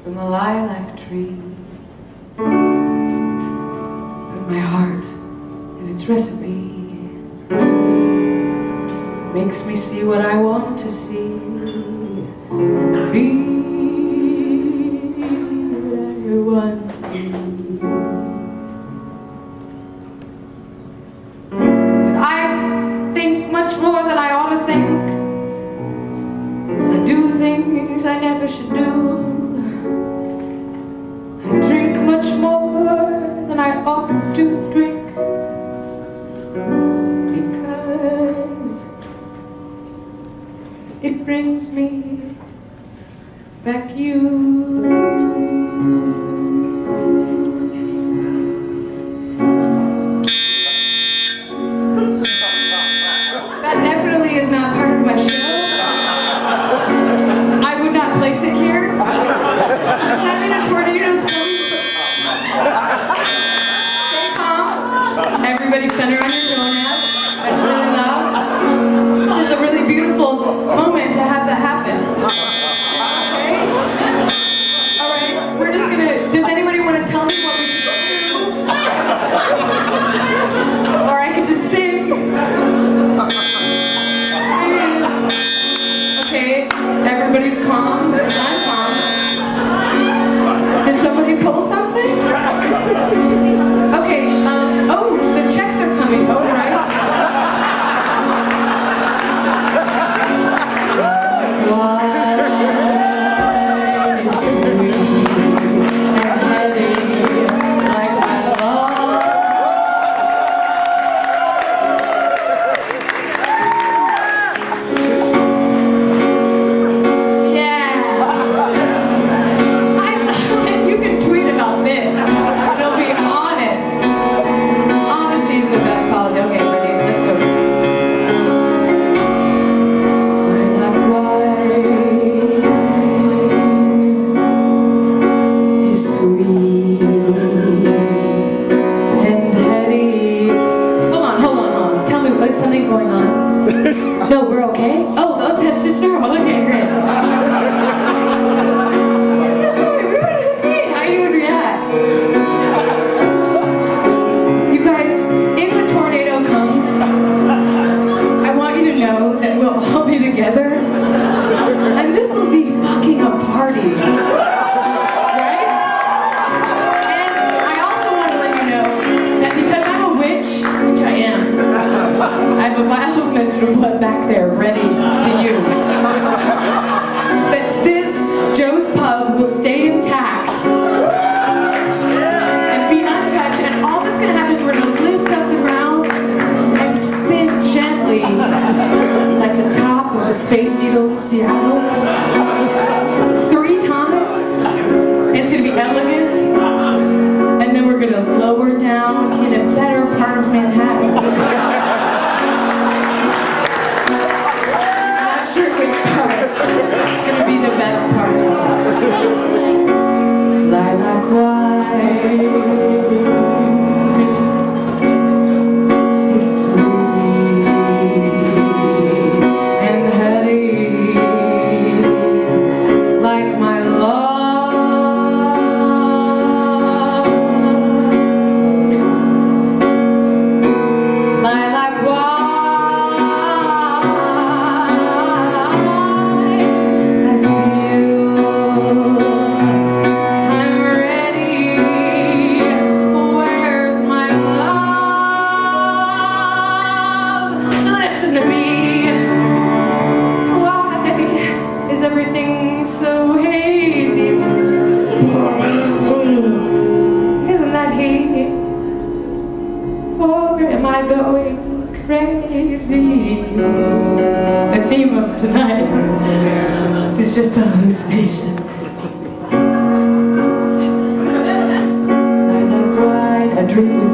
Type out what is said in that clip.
from the lilac tree. Put my heart in its recipe. Makes me see what I want to see. Be what I want to be. But I think much more than I ought to think. I do things I never should do. I drink much more than I ought to drink. Because it brings me back you. That definitely is not part of my show. I would not place it here. Does that mean a tornado's coming? Stay calm. Everybody center on your donuts. That's really loud. This is a really beautiful moment to have that happen. Okay? Alright, we're just gonna... Does anybody want to tell me what we should do? Or I could just sing. Okay, everybody's calm. I'm calm. Did somebody pull something? Okay, oh, the checks are coming. Oh, right. Going on? No, we're okay? Oh, that's just normal. Okay, great. We wanted to see how you would react. You guys, if a tornado comes, I want you to know that we'll all be together. And this will be fucking a party. Right? And I also want to let you know that because I'm a witch, which I am, I have a vial of menstrual blood back there ready to use. That this Joe's Pub will stay intact and be untouched, and all that's going to happen is we're going to lift up the ground and spin gently like the top of a Space Needle in Seattle 3 times. It's going to be elegant, and then we're going to lower down in a better part of Manhattan. It's gonna be the best part. Lilac white is sweet and heady, like my love. Lilac white. Everything so hazy. Isn't that heat? Or am I going crazy? The theme of tonight. This is just a hallucination. Lilac wine, a dream with